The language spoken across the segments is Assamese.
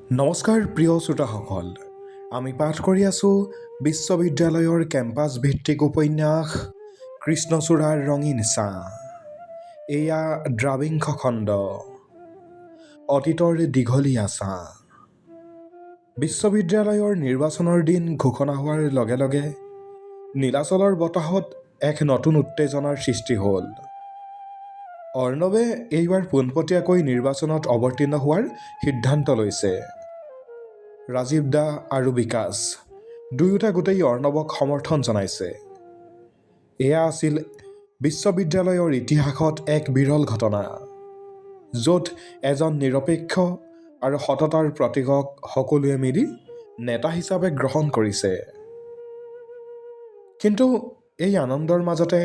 নমস্কাৰ প্ৰিয় শ্ৰোতাসকল, আমি পাঠ কৰি আছোঁ বিশ্ববিদ্যালয়ৰ কেম্পাছ ভিত্তিক উপন্যাস কৃষ্ণচূড়াৰ ৰঙীন ছাঁ। এয়া দ্ৰাবিংশ খণ্ড, অতীতৰ দীঘলীয়া ছাঁ। বিশ্ববিদ্যালয়ৰ নিৰ্বাচনৰ দিন ঘোষণা হোৱাৰ লগে লগে নীলাচলৰ বতাহত এক নতুন উত্তেজনাৰ সৃষ্টি হ'ল। অৰ্ণৱে এইবাৰ পোনপটীয়াকৈ নিৰ্বাচনত অৱতীৰ্ণ হোৱাৰ সিদ্ধান্ত লৈছে। ৰাজীৱ দা আৰু বিকাশ দুয়োটা গোটেই অৰ্ণৱক সমৰ্থন জনাইছে। এয়া আছিল বিশ্ববিদ্যালয়ৰ ইতিহাসত এক বিৰল ঘটনা, য'ত এজন নিৰপেক্ষ আৰু সততাৰ প্ৰতীকক সকলোৱে মিলি নেতা হিচাপে গ্ৰহণ কৰিছে। কিন্তু এই আনন্দৰ মাজতে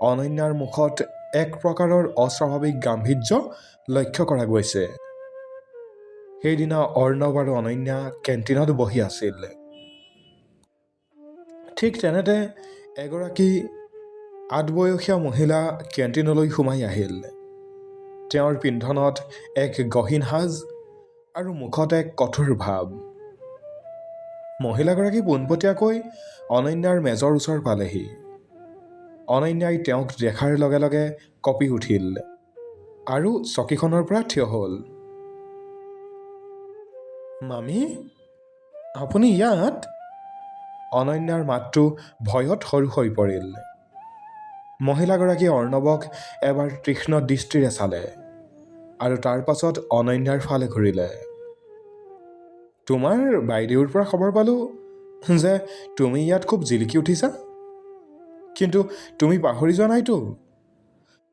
অনন্যাৰ মুখত এক প্ৰকাৰৰ অস্বাভাৱিক গাম্ভীৰ্য লক্ষ্য কৰা গৈছে। সেইদিনা অৰ্ণৱ আৰু অনন্যা কেণ্টিনত বহি আছিল। ঠিক তেনেতে এগৰাকী আদবয়সীয়া মহিলা কেণ্টিনলৈ সোমাই আহিল। তেওঁৰ পিন্ধনত এক গহীন সাজ আৰু মুখত এক কঠোৰ ভাৱ। মহিলাগৰাকী পোনপটীয়াকৈ অনন্যাৰ মেজৰ ওচৰ পালেহি। অনন্যাই তেওঁক দেখাৰ লগে লগে কঁপি উঠিল আৰু চকীখনৰ পৰা থিয় হ'ল। মামী, আপুনি ইয়াত? অনন্যাৰ মাতটো ভয়ত সৰু হৈ পৰিল। মহিলাগৰাকীয়ে অৰ্ণৱক এবাৰ তীক্ষ্ণ দৃষ্টিৰে চালে আৰু তাৰ পাছত অনন্যাৰ ফালে ঘূৰিলে। তোমাৰ বাইদেউৰ পৰা খবৰ পালোঁ যে তুমি ইয়াত খুব জিলিকি উঠিছা, কিন্তু তুমি পাহৰি যোৱা নাইতো,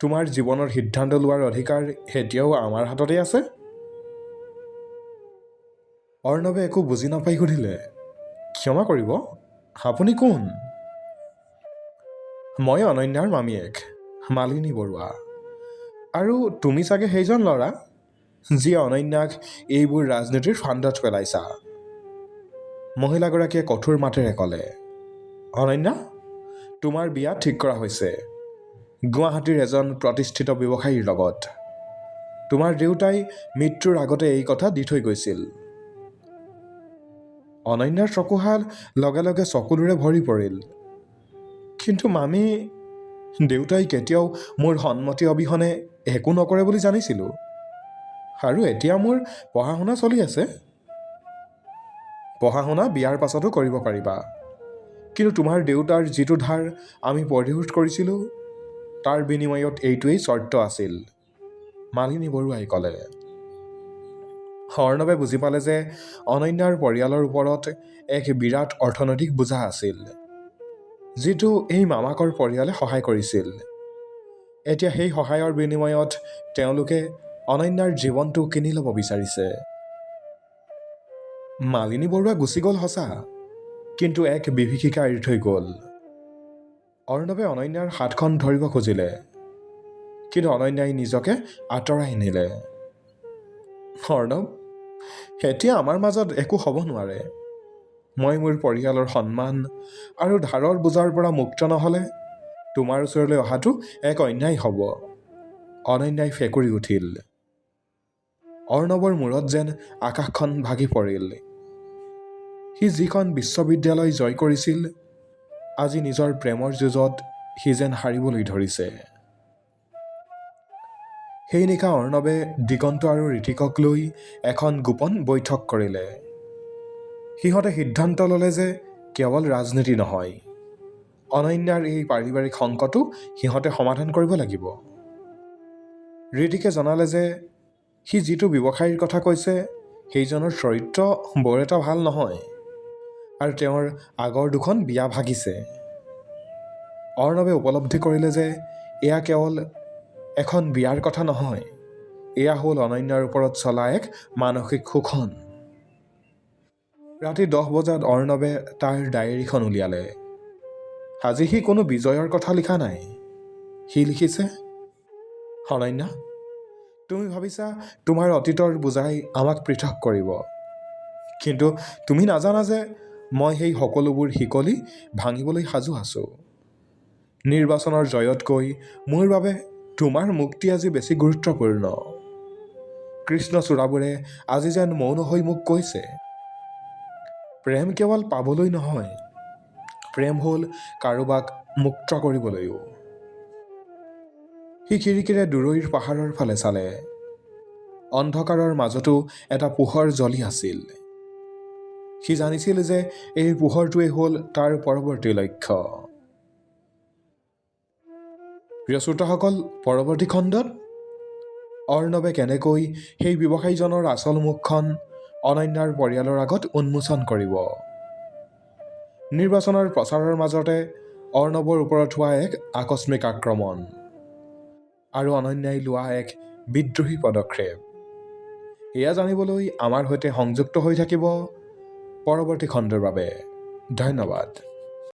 তোমাৰ জীৱনৰ সিদ্ধান্ত লোৱাৰ অধিকাৰ এতিয়াও আমাৰ হাততে আছে। অৰ্ণৱে একো বুজি নাপাই সুধিলে, ক্ষমা কৰিব, আপুনি কোন? মই অনন্যাৰ মামীয়েক, মালিনী বৰুৱা। আৰু তুমি চাগে সেইজন ল'ৰা যিয়ে অনন্যাক এইবোৰ ৰাজনীতিৰ ফান্দত পেলাইছা। মহিলাগৰাকীয়ে কঠোৰ মাতেৰে ক'লে, অনন্যা, তোমাৰ বিয়া ঠিক কৰা হৈছে গুৱাহাটীৰ এজন প্ৰতিষ্ঠিত ব্যৱসায়ীৰ লগত। তোমাৰ দেউতাই মৃত্যুৰ আগতে এই কথা দি থৈ গৈছিল। অনন্যাৰ চকুহাল লগে লগে চকুলোৰে ভৰি পৰিল। কিন্তু মামী, দেউতাই কেতিয়াও মোৰ সন্মতি অবিহনে একো নকৰে বুলি জানিছিলোঁ, আৰু এতিয়া মোৰ পঢ়া শুনা চলি আছে। পঢ়া শুনা বিয়াৰ পাছতো কৰিব পাৰিবা, কিন্তু তোমাৰ দেউতাৰ যিটো ধাৰ আমি পৰিশোধ কৰিছিলোঁ তাৰ বিনিময়ত এইটোৱেই চৰ্ত আছিল, মালিনী বৰুৱাই ক'লে। অৰ্ণৱে বুজি পালে যে অনন্যাৰ পৰিয়ালৰ ওপৰত এক বিৰাট অৰ্থনৈতিক বোজা আছিল, যিটো এই মামাকৰ পৰিয়ালে সহায় কৰিছিল। এতিয়া সেই সহায়ৰ বিনিময়ত তেওঁলোকে অনন্যাৰ জীৱনটো কিনি ল'ব বিচাৰিছে। মালিনী বৰুৱা গুচি গ'ল সঁচা, কিন্তু এক বিভীষিকা এৰি থৈ গ'ল। অৰ্ণৱে অনন্যাৰ হাতখন ধৰিব খুজিলে, কিন্তু অনন্যাই নিজকে আঁতৰাই নিলে। অৰ্ণৱ, এতিয়া আমাৰ মাজত একো হ'ব নোৱাৰে। মই মোৰ পৰিয়ালৰ সন্মান আৰু ধাৰৰ বোজাৰ পৰা মুক্ত নহ'লে তোমাৰ ওচৰলৈ অহাটো এক অন্যায় হ'ব। অনন্যাই ফেকুৰি উঠিল। অৰ্ণৱৰ মূৰত যেন আকাশখন ভাগি পৰিল। সি যিখন বিশ্ববিদ্যালয় জয় কৰিছিল, আজি নিজৰ প্ৰেমৰ যুঁজত সি যেন হাৰিবলৈ ধৰিছে। সেই নিশা অৰ্ণৱে দিগন্ত আৰু ঋতিকক লৈ এখন গোপন বৈঠক কৰিলে। সিহঁতে সিদ্ধান্ত ল'লে যে কেৱল ৰাজনীতি নহয়, অনন্যাৰ এই পাৰিবাৰিক সংকটো সিহঁতে সমাধান কৰিব লাগিব। ঋতিকে জনালে যে সি যিটো ব্যৱসায়ীৰ কথা কৈছে সেইজনৰ চৰিত্ৰ বৰ এটা ভাল নহয়, আৰু তেওঁৰ আগৰ দুখন বিয়া ভাগিছে। অৰ্ণৱে উপলব্ধি কৰিলে যে এয়া কেৱল এখন বিয়াৰ কথা নহয়, এয়া হ'ল অনন্যাৰ ওপৰত চলা এক মানসিক শোষণ। ৰাতি 10 বজাত অৰ্ণৱে তাৰ ডায়েৰীখন উলিয়ালে। আজি সি কোনো বিজয়ৰ কথা লিখা নাই। সি লিখিছে, অনন্যা, তুমি ভাবিছা তোমাৰ অতীতৰ বোজাই আমাক পৃথক কৰিব, কিন্তু তুমি নাজানা যে মই সেই সকলোবোৰ শিকলি ভাঙিবলৈ সাজু আছোঁ। নিৰ্বাচনৰ জয়তকৈ মোৰ বাবে তোমাৰ মুক্তি আজি বেছি গুৰুত্বপূৰ্ণ। কৃষ্ণচূড়াবোৰে আজি যেন মৌন হৈ মোক কৈছে, প্ৰেম কেৱল পাবলৈ নহয়, প্ৰেম হ'ল কাৰোবাক মুক্ত কৰিবলৈও। সি খিৰিকীৰে দূৰৈৰ পাহাৰৰ ফালে চালে। অন্ধকাৰৰ মাজতো এটা পোহৰ জ্বলি আছিল। সি জানিছিল যে এই পোহৰটোৱেই হ'ল তাৰ পৰৱৰ্তী লক্ষ্য। প্ৰিয় শ্ৰোতাসকল, পৰৱৰ্তী খণ্ডত অৰ্ণৱে কেনেকৈ সেই ব্যৱসায়ীজনৰ আচল মুখখন অনন্যাৰ পৰিয়ালৰ আগত উন্মোচন কৰিব। নিৰ্বাচনৰ প্ৰচাৰৰ মাজতে অৰ্ণৱৰ ওপৰত হোৱা এক আকস্মিক আক্ৰমণ আৰু অনন্যাই লোৱা এক বিদ্ৰোহী পদক্ষেপ, এয়া জানিবলৈ আমাৰ সৈতে সংযুক্ত হৈ থাকিব পৰৱৰ্তী খণ্ডৰ বাবে। ধন্যবাদ।